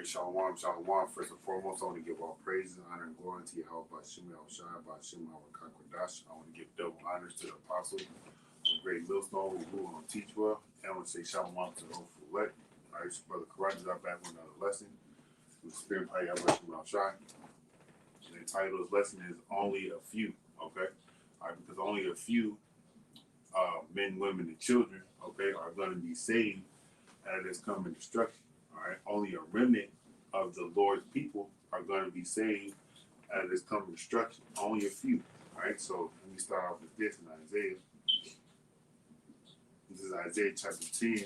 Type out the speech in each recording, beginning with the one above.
right, shalom, shalom. First and foremost, I want to give all praises, honor, and glory to Yahweh Bashim Shai, Bashim Kakwadash. I want to give double honors to the apostle, the great millstone who on teach well. And I want to say shalom to the whole elect. All right, so Brother Karaj is out back with another lesson. With the spirit of Yahweh Bashim Shai. And the title of this lesson is Only a Few, okay? All right, because only a few men, women, and children, okay, are going to be saved out of this coming destruction. All right, only a remnant of the Lord's people are going to be saved out of this coming destruction. Only a few. All right, so let me start off with this in Isaiah. This is Isaiah chapter 10,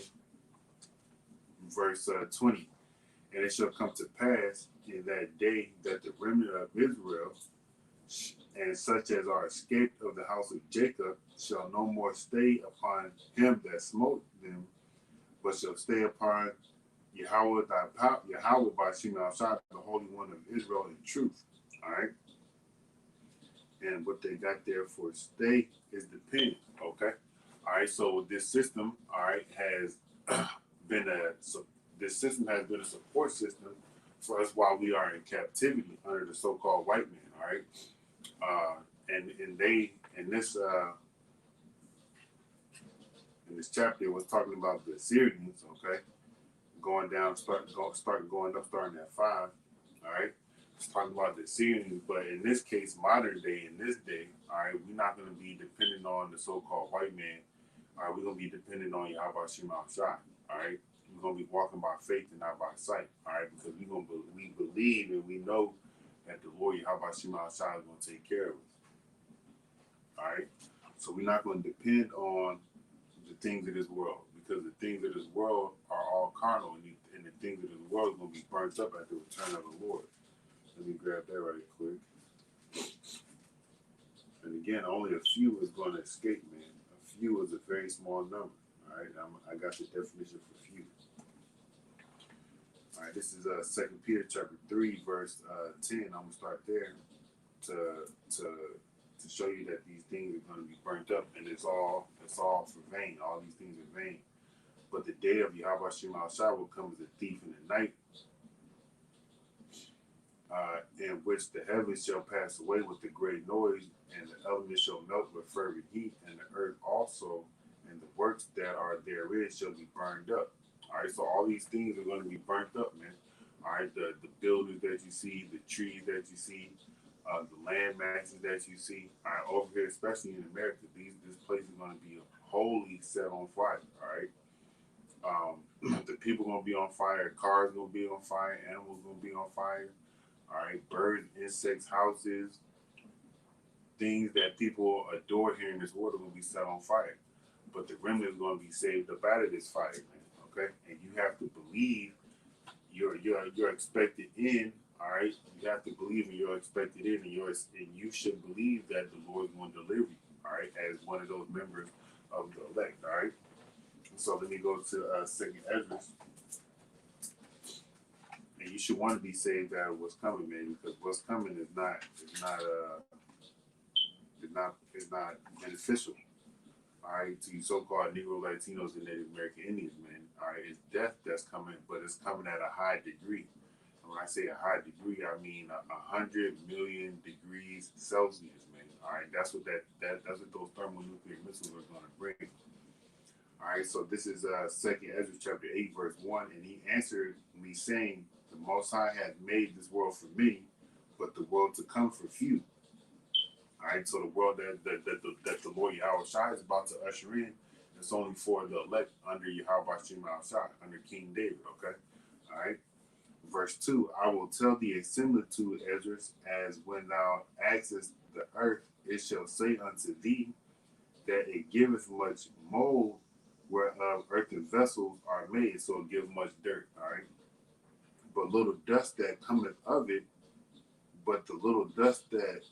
verse 20. And it shall come to pass in that day that the remnant of Israel and such as are escaped of the house of Jacob shall no more stay upon him that smote them, but shall stay upon Yahweh thy power, Yahweh by Shema Shai, the Holy One of Israel in truth. All right. And what they got there for stay is dependent. Okay. All right. So this system, all right, has been this system has been a support system for us while we are in captivity under the so-called white man. All right. And they in this chapter it was talking about the Assyrians. Okay. Going down, starting going up, starting at 5. All right, it's talking about the Assyrians, but in this case, modern day, in this day, all right, we're not going to be dependent on the so-called white man. All right, we're going to be dependent on Yahweh Shema Shai. All right, we're going to be walking by faith and not by sight. All right, because we believe and we know that the Lord Yahweh Shema Shai is going to take care of us. All right, so we're not going to depend on the things of this world, because the things of this world are all carnal, and the things of this world are going to be burnt up at the return of the Lord. Let me grab that right quick. And again, only a few is going to escape, man. A few is a very small number. All right, I got the definition for few. All right, this is 2 Peter chapter 3, verse 10. I'm going to start there to show you that these things are going to be burnt up, and it's all for vain. All these things are vain. But the day of Yahweh Shema Shai will come as a thief in the night, in which the heavens shall pass away with a great noise, and the elements shall melt with fervent heat, and the earth also, and the works that are therein shall be burned up. All right, so all these things are going to be burnt up, man. All right, the buildings that you see, the trees that you see, the land masses that you see, all right, over here, especially in America, this place is going to be wholly set on fire. All right. The people gonna be on fire, cars gonna be on fire, animals gonna be on fire. All right, birds, insects, houses, things that people adore here in this world are gonna be set on fire. But the remnant is gonna be saved up out of this fire, man. Okay, and you have to believe you're expected in. All right, you have to believe in you're expected in, and you should believe that the Lord is going to deliver you. All right, as one of those members of the elect. All right. So let me go to Second Ezra, and you should want to be saved out of what's coming, man, because what's coming is not beneficial. All right, to you so-called Negro, Latinos, and Native American Indians, man. All right, it's death that's coming, but it's coming at a high degree. And when I say a high degree, I mean 100 million degrees Celsius, man. All right, that's what that's what those thermonuclear missiles are going to bring. All right, so this is 2nd Ezra chapter 8, verse 1, and he answered me saying, the Most High hath made this world for many, but the world to come for few. All right, so the world that the Lord Yahweh Shai is about to usher in, it's only for the elect under Yahweh Shema Shai, under King David, okay? All right, verse 2, I will tell thee a similitude, Ezra, as when thou askest the earth, it shall say unto thee that it giveth much mold, whereof earthen vessels are made, so it gives much dirt, all right? But little dust that cometh of it, but the little dust that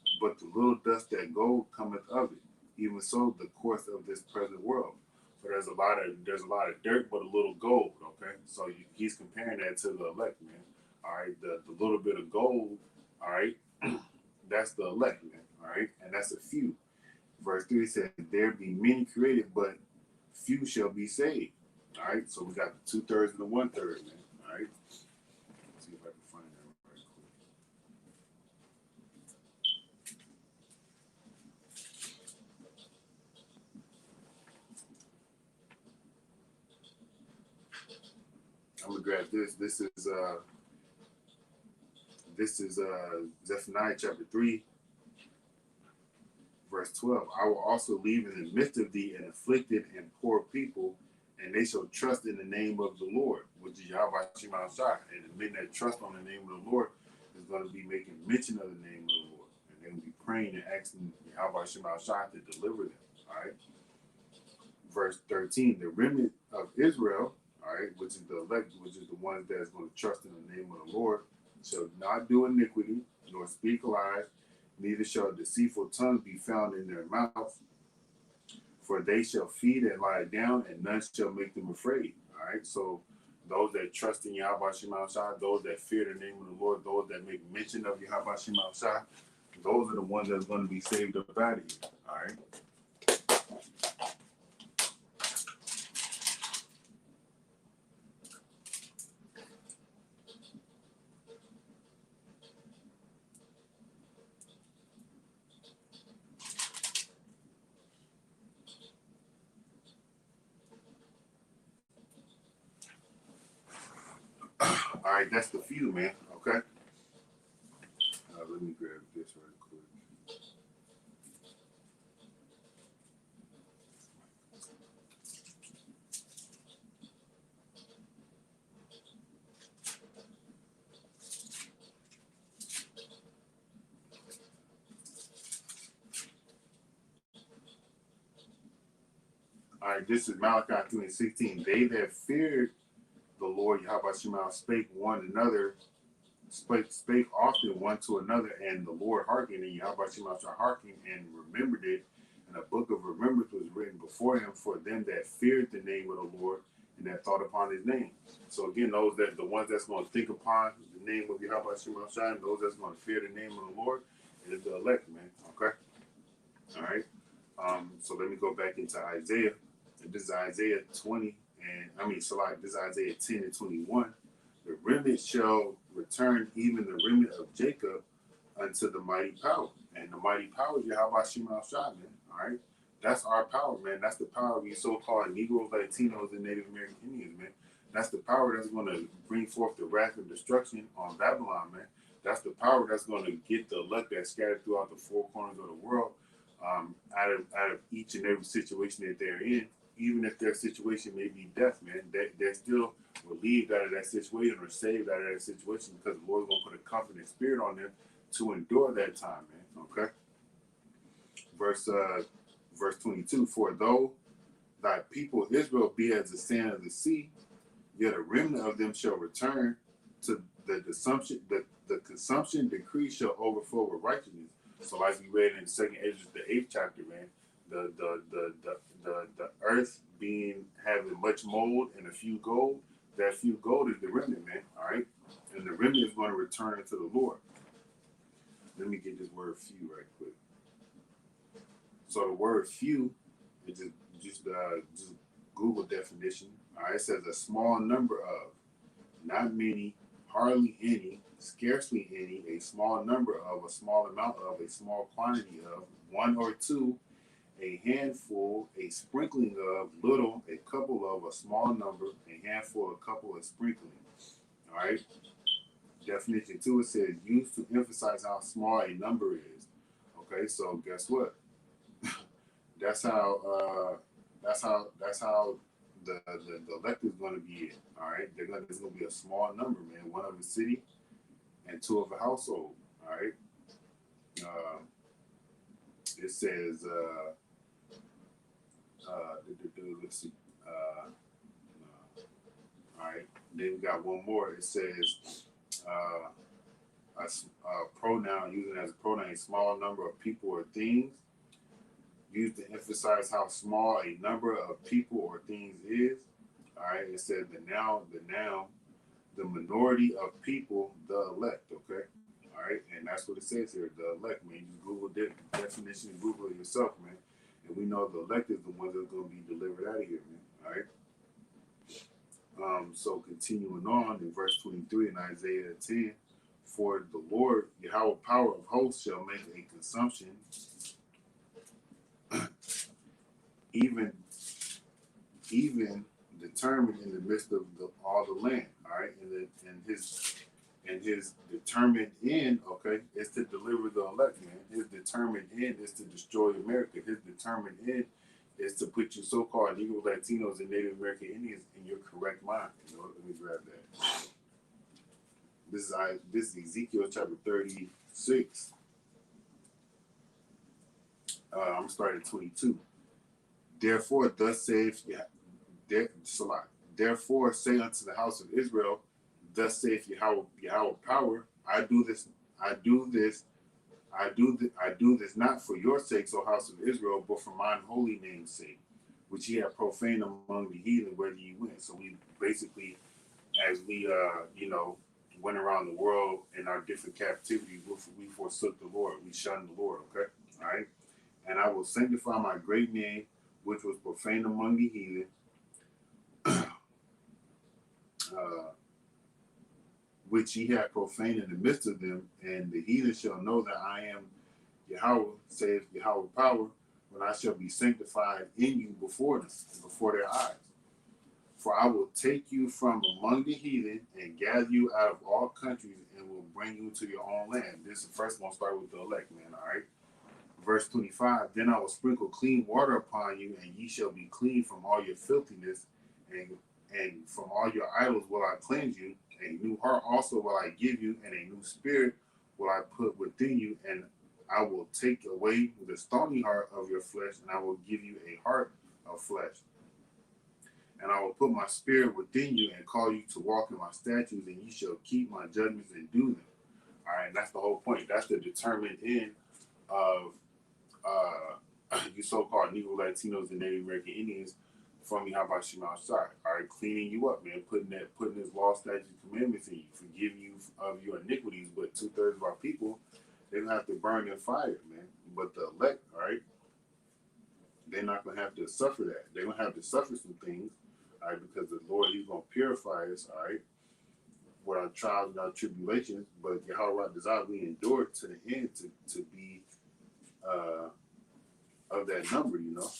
gold cometh of it. Even so, the course of this present world. So there's a lot of dirt, but a little gold, okay? So he's comparing that to the elect, man. All right, the little bit of gold, all right, that's the elect, man, all right? And that's a few. Verse 3 says, there be many created, but few shall be saved. All right, so we got the 2/3 and the 1/3, man. All right, let's see if I'm gonna grab this. This is Zephaniah chapter 3, verse 12. I will also leave in the midst of thee an afflicted and poor people, and they shall trust in the name of the Lord, which is Yahweh Shema Shai. And the men that trust on the name of the Lord is going to be making mention of the name of the Lord. And they're going to be praying and asking Yahweh Shema Shai to deliver them. All right. Verse 13, the remnant of Israel, all right, which is the elect, which is the ones that's going to trust in the name of the Lord, shall not do iniquity, nor speak lies, neither shall a deceitful tongue be found in their mouth. For they shall feed and lie down, and none shall make them afraid. All right, so those that trust in Yahweh Shema Shai, those that fear the name of the Lord, those that make mention of Yahweh Shema Shai, those are the ones that's going to be saved up out of here. All right. All right, that's the few, man. Okay. Let me grab this right quick. All right, this is Malachi 2:16. They that feared the Lord Yahweh Shema spake often one to another, and the Lord hearkened, and Yahweh Shema hearkened and remembered it, and a book of remembrance was written before him for them that feared the name of the Lord and that thought upon his name. So again, the ones that's going to think upon the name of Yahweh Shema and those that's going to fear the name of the Lord is the elect, man. Okay. All right. So let me go back into Isaiah. This is Isaiah 20, this is Isaiah 10 and 21. The remnant shall return, even the remnant of Jacob, unto the mighty power. And the mighty power is Yahweh Shema Shai, man. All right. That's our power, man. That's the power of you so-called Negroes, Latinos, and Native American Indians, man. That's the power that's going to bring forth the wrath and destruction on Babylon, man. That's the power that's going to get the elect that's scattered throughout the four corners of the world out of each and every situation that they're in. Even if their situation may be death, man, they're still relieved out of that situation or saved out of that situation because the Lord's going to put a comforting spirit on them to endure that time, man. Okay. Verse 22, for though thy people Israel be as the sand of the sea, yet a remnant of them shall return to the consumption decree shall overflow with righteousness. So like we read in 2nd Ezra, the 8th chapter, man, the earth having much mold and a few gold, that few gold is the remnant, man. All right. And the remnant is going to return to the Lord. Let me get this word few right quick. So the word few is just Google definition. All right, it says a small number of, not many, hardly any, scarcely any, a small number of, a small amount of, a small quantity of, one or two, a handful, a sprinkling of, little, a couple of, a small number, a handful, a couple, a sprinkling. All right. Definition 2, it says used to emphasize how small a number is. Okay, so guess what? That's how the elect is going to be it. All right, there's going to be a small number, man. One of a city and two of a household. All right. It says, let's see. All right. Then we got one more. It says a pronoun, using as a pronoun, a small number of people or things, used to emphasize how small a number of people or things is. All right. It says the noun, the minority of people, the elect. Okay. All right. And that's what it says here, the elect, man. You Google definition and Google it yourself, man. And we know the elect is the ones that's going to be delivered out of here, man. All right. So continuing on in verse 23 in Isaiah 10, for the Lord, Yahweh power of hosts shall make a consumption, even determined in the midst of all the land. All right, and his determined end, okay, is to deliver the elect, man. His determined end is to destroy America. His determined end is to put you so-called Negro, Latinos, and Native American Indians in your correct mind. You know, let me grab that. This is Ezekiel chapter 36. I'm starting at 22. Therefore, thus saith Therefore say unto the house of Israel, thus saith Yahweh power, I do this not for your sakes, O house of Israel, but for mine holy name's sake, which ye have profaned among the heathen, whether ye went. So we basically, as we went around the world in our different captivities, we forsook the Lord, we shunned the Lord. Okay, all right. And I will sanctify my great name, which was profaned among the heathen, which ye have profaned in the midst of them, and the heathen shall know that I am Yahweh, saith Yahweh power, when I shall be sanctified in you before them, and before their eyes. For I will take you from among the heathen and gather you out of all countries and will bring you to your own land. This is first going to start with the elect, man, all right? Verse 25, then I will sprinkle clean water upon you, and ye shall be clean from all your filthiness, and from all your idols will I cleanse you. A new heart also will I give you, and a new spirit will I put within you, and I will take away the stony heart of your flesh, and I will give you a heart of flesh. And I will put my spirit within you and call you to walk in my statutes, and you shall keep my judgments and do them. All right, that's the whole point. That's the determined end of you so-called Negro, Latinos, and Native American Indians from Yahweh Shema Shai. All right, cleaning you up, man, putting his law, statutes, commandments in you, forgiving you of your iniquities. But 2/3 of our people, they're gonna have to burn in fire, man. But the elect, all right, they're not gonna have to suffer that. They're gonna have to suffer some things, all right, because the Lord, He's gonna purify us, all right, with our trials and our tribulations. But Yahweh desire we endure to the end to be of that number, you know.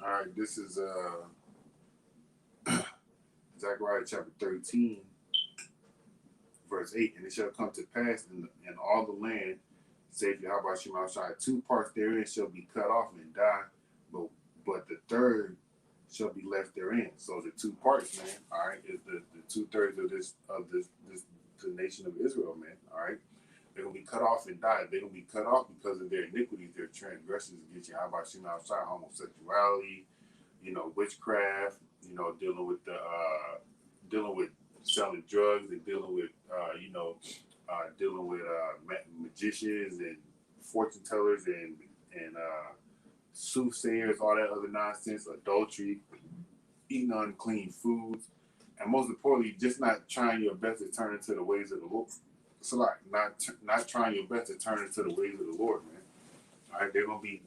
All right, this is Zechariah chapter 13, verse 8. And it shall come to pass in all the land, saith Yahweh Shema Shai, 2 parts therein shall be cut off and die, but the third shall be left therein. So the 2 parts, man, all right, is the 2/3 of this the nation of Israel, man. All right. They're gonna be cut off and die. They're gonna be cut off because of their iniquities, their transgressions against Yahweh Shema Shai, homosexuality, witchcraft, dealing with selling drugs, and dealing with magicians and fortune tellers and soothsayers, all that other nonsense, adultery, eating unclean foods, and most importantly, just not trying your best to turn into the ways of the Lord. So like not trying your best to turn into the ways of the Lord, man. All right, they're gonna be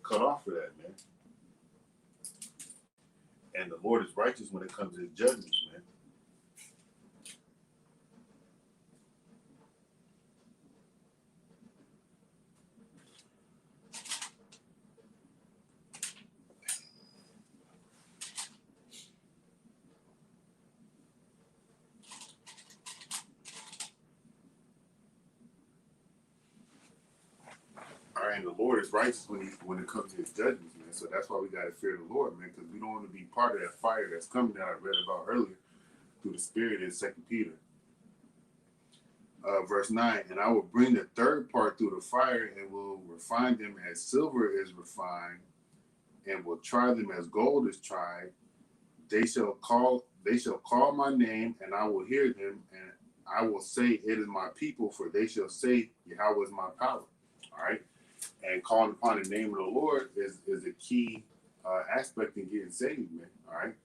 cut off for that, man. And the Lord is righteous when it comes to His judgments, man. All right, and the Lord is righteous when it comes to His judgments, man. So that's why we gotta fear the Lord, man, because we don't want to be part of that fire that's coming that I read about earlier through the Spirit in 2 Peter. Verse 9, and I will bring the third part through the fire and will refine them as silver is refined, and will try them as gold is tried. They shall call my name, and I will hear them, and I will say, it is my people, for they shall say, Yahweh is my power. All right. And calling upon the name of the Lord is a key aspect in getting saved, man. All right.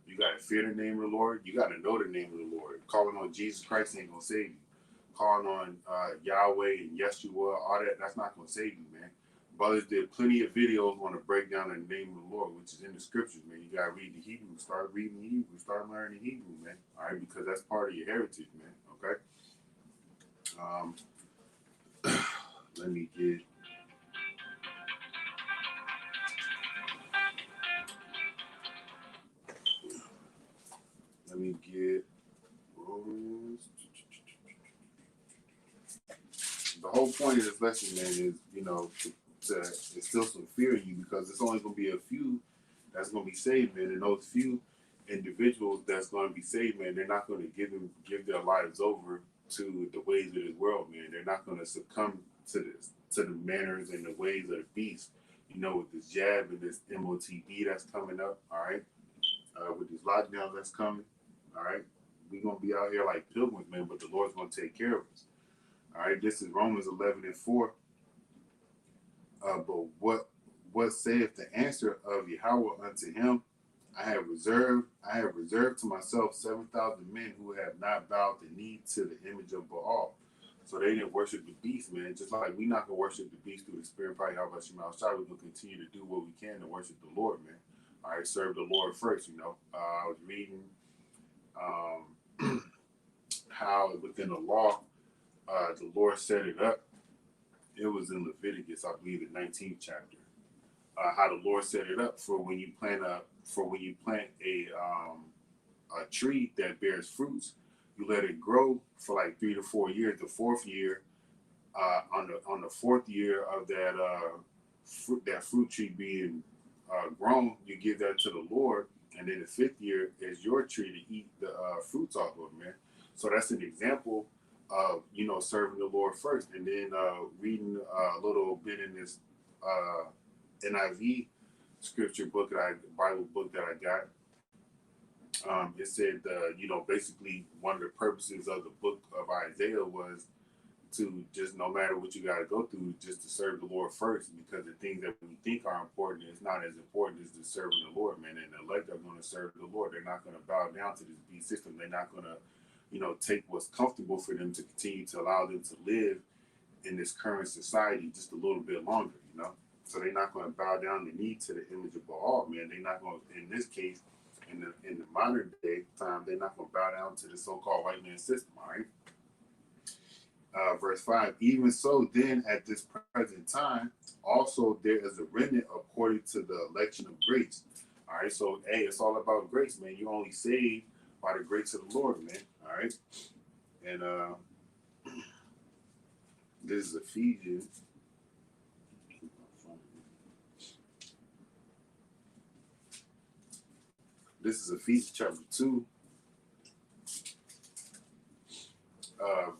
You got to fear the name of the Lord. You got to know the name of the Lord. Calling on Jesus Christ ain't going to save you. Calling on Yahweh and Yeshua, all that, that's not going to save you, man. Brothers did plenty of videos on to break down the name of the Lord, which is in the scriptures, man. You got to read the Hebrew. Start reading the Hebrew. Start learning the Hebrew, man. All right. Because that's part of your heritage, man. Okay. Let me get. Let me get. The whole point of this lesson, man, is to instill some fear in you, because it's only going to be a few that's going to be saved, man, and those few individuals that's going to be saved, man, they're not going to give their lives over to the ways of this world, man. They're not going to succumb to the manners and the ways of the beast. With this jab and this MOTB that's coming up, all right, with these lockdowns that's coming, all right, we're going to be out here like pilgrims, man, but the Lord's going to take care of us. All right, this is Romans 11:4. But what saith the answer of Yahweh unto him? I have reserved to myself 7,000 men who have not bowed the knee to the image of Baal. So they didn't worship the beast, man. Just like we're not gonna worship the beast through the spirit, probably how about Shema Shai, we're gonna continue to do what we can to worship the Lord, man. All right, serve the Lord first. I was reading how within the law, the Lord set it up. It was in Leviticus, I believe, the 19th chapter. How the Lord set it up for when you plant a tree that bears fruits, you let it grow for like 3 to 4 years. The fourth year, on the fourth year of that fruit tree being grown, you give that to the Lord, and then the fifth year is your tree to eat the fruits off of, man. So that's an example of serving the Lord first, and then reading a little bit in this NIV scripture book Bible book that I got. It said, basically one of the purposes of the book of Isaiah was to just, no matter what you got to go through, just to serve the Lord first, because the things that we think are important is not as important as the serving the Lord, man. And the elect are going to serve the Lord. They're not going to bow down to this beast system. They're not going to, take what's comfortable for them to continue to allow them to live in this current society just a little bit longer, So they're not going to bow down the knee to the image of Baal, man. They're not going to, in this case, in the modern day time, they're not going to bow down to the so-called white man system, all right? Verse 5, even so, then at this present time, also there is a remnant according to the election of grace. All right, so, hey, it's all about grace, man. You're only saved by the grace of the Lord, man. All right? And this is Ephesians. This is Ephesians chapter 2,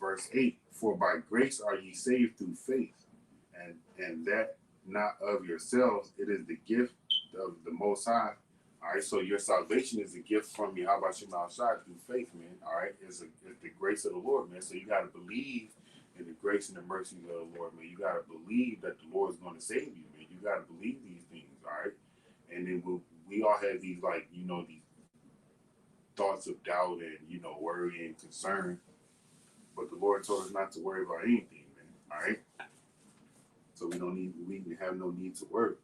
verse 8. For by grace are ye saved through faith, and that not of yourselves, it is the gift of the Most High. All right, so your salvation is a gift from Yahweh Shema Shai through faith, man. All right, it's the grace of the Lord, man. So you got to believe in the grace and the mercy of the Lord, man. You got to believe that the Lord is going to save you, man. You got to believe these things, all right? And then we all have these, these thoughts of doubt and, worry and concern. But the Lord told us not to worry about anything, man. All right? So we have no need to worry.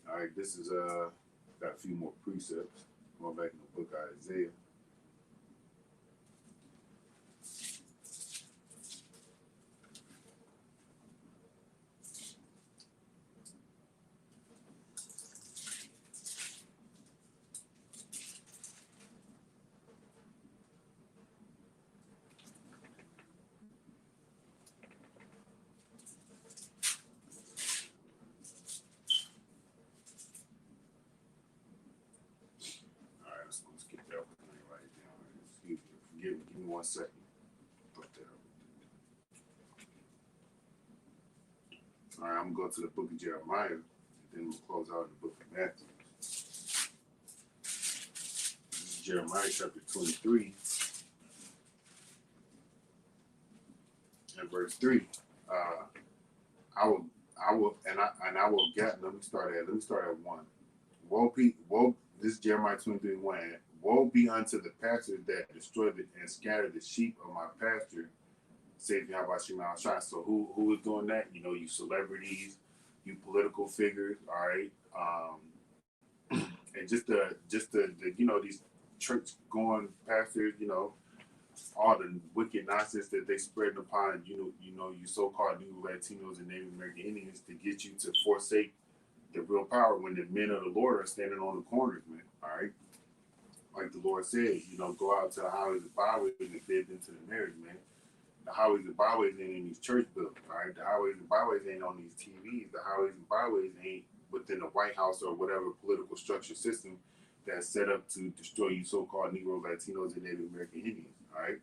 All right, this is got a few more precepts. Going back in the book of Isaiah. All right, let's get that one and write it down. Excuse me, give me 1 second. Put that up. All right, I'm going to go to the book of Jeremiah, and then we'll close out in the book of Matthew. Jeremiah chapter 23 and verse 3. I will get. Let me start at 1. Woe, this is Jeremiah 23:1. Woe be unto the pastors that destroy and scatter the sheep of my pasture. Savior Habashim Shai. So who is doing that? You know, you celebrities, you political figures, all right. And just the you know, these church going pastors, you know, all the wicked nonsense that they spread upon you so-called new Latinos and Native American Indians to get you to forsake the real power when the men of the Lord are standing on the corners, man. All right. Like the Lord said, you know, go out to the highways and byways and bid into the marriage, man. The highways and byways ain't in these church buildings, all right? The highways and byways ain't on these TVs. The highways and byways ain't within the White House or whatever political structure system that's set up to destroy you so-called Negro, Latinos, and Native American Indians, all right?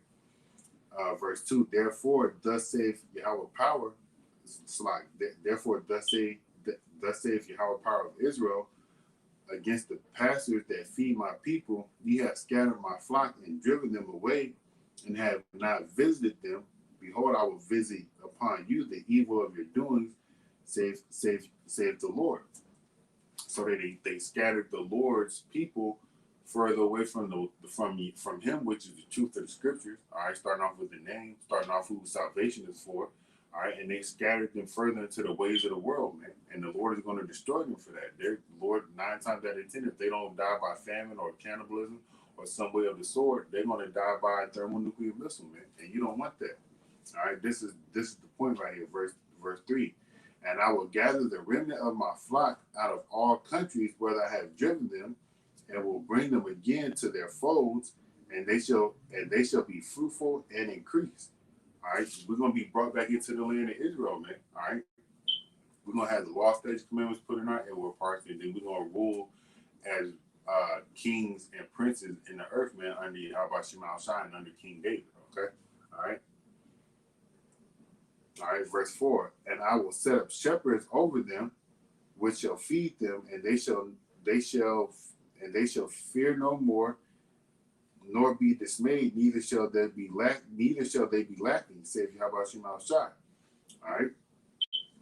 Verse 2, therefore, thus saith Yahweh power, therefore, thus saith Yahweh power of Israel, against the pastors that feed my people, ye have scattered my flock and driven them away, and have not visited them. Behold, I will visit upon you the evil of your doings, save the Lord. So that they scattered the Lord's people further away from him, which is the truth of the scriptures. All right, starting off with the name, starting off who salvation is for. All right, and they scattered them further into the ways of the world, man. And the Lord is going to destroy them for that. The Lord, 9 times out of 10, if they don't die by famine or cannibalism or some way of the sword, they're going to die by a thermonuclear missile, man. And you don't want that. All right, this is the point right here, verse 3. And I will gather the remnant of my flock out of all countries where I have driven them, and will bring them again to their folds, and they shall be fruitful and increase. All right, we're gonna be brought back into the land of Israel, man. All right, we're gonna have the law, statutes, commandments put in our inward parts, and then we're gonna rule as kings and princes in the earth, man, under Yahweh Shema Shai, under King David. Okay, all right. All right, verse 4, and I will set up shepherds over them, which shall feed them, and they shall fear no more, nor be dismayed, neither shall they be lacking, save Yahweh Shema Shai. All right.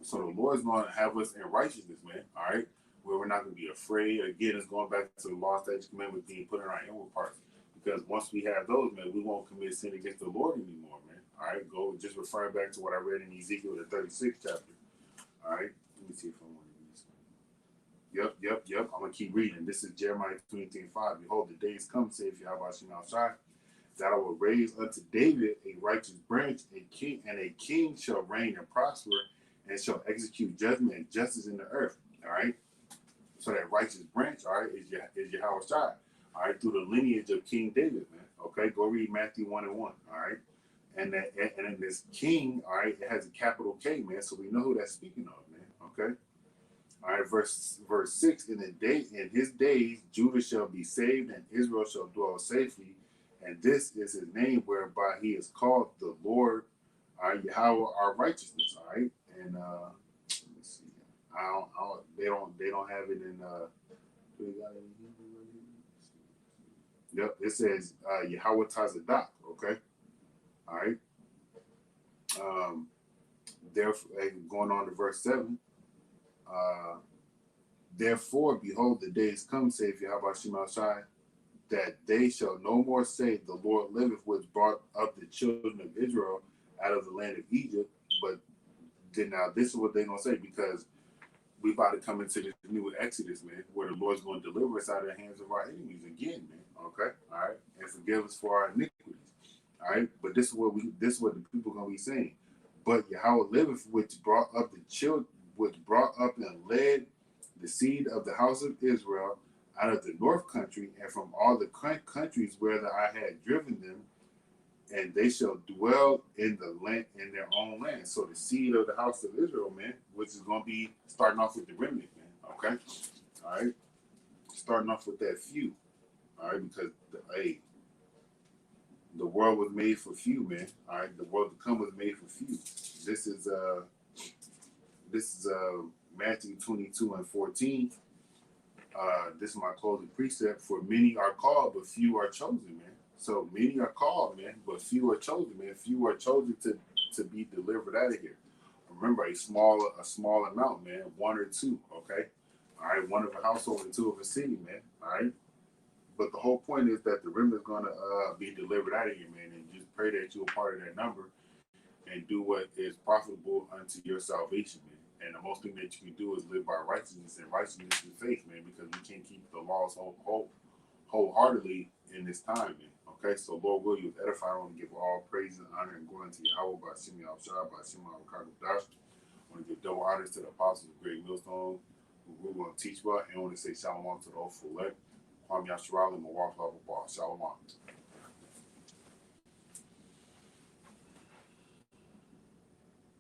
So the Lord's going to have us in righteousness, man. All right, where we're not going to be afraid. Again, it's going back to the law, statutes, commandments being put in our inward parts. Because once we have those, man, we won't commit sin against the Lord anymore, man. All right, go just refer back to what I read in Ezekiel, the 36th chapter. All right, let me see if I want to read this. Yep. I'm going to keep reading. This is Jeremiah 23:5. Behold, the days come, saith Yahweh Shema Shai, that I will raise unto David a righteous branch, a king shall reign and prosper, and shall execute judgment and justice in the earth. All right. So that righteous branch, all right, is Yahweh Shai. All right, through the lineage of King David, man. Okay, go read Matthew 1:1. All right, and then this king, all right, it has a capital K, man. So we know who that's speaking of, man. Okay. All right, verse 6. In his days, Judah shall be saved, and Israel shall dwell safely, and this is his name whereby he is called the Lord, all right, Yahweh our righteousness. All right, and let me see. They don't have it in. Do they got it in Hebrew right here? Yep, it says Yahweh Tazadak. Okay, all right. Therefore, going on to verse 7. Therefore, behold, the days come, saith Yahweh Shema Shai, that they shall no more say, the Lord liveth, which brought up the children of Israel out of the land of Egypt. But then now this is what they're going to say, because we about to come into this new Exodus, man, where the Lord's going to deliver us out of the hands of our enemies again, man. Okay, all right, and forgive us for our iniquities. All right, but this is what the people are going to be saying. But Yahweh liveth, which brought up and led the seed of the house of Israel out of the north country and from all the countries where I had driven them, and they shall dwell in the land, in their own land. So the seed of the house of Israel, man, which is going to be starting off with the remnant, man. Okay, all right, starting off with that few. All right, because the world was made for few, man. All right, the world to come was made for few. This is Matthew 22:14. This is my closing precept. For many are called, but few are chosen, man. So many are called, man, but few are chosen, man. Few are chosen to be delivered out of here. Remember, a small amount, man. One or two, okay. All right, one of a household and two of a city, man. All right. But the whole point is that the remnant is gonna be delivered out of here, man. And just pray that you're a part of that number and do what is profitable unto your salvation, man. And the most thing that you can do is live by righteousness, and righteousness is faith, man, because we can't keep the laws wholeheartedly in this time, man. Okay, so Lord will you edify. I want to give all praise and honor and glory to Yahweh by Shimi Al by Shima Al Dash. I want to give double honors to the apostles of Great Millstone who we're going to teach about, and I want to say shalom to the old full Kwame Yasharala and Mawaf Shalom.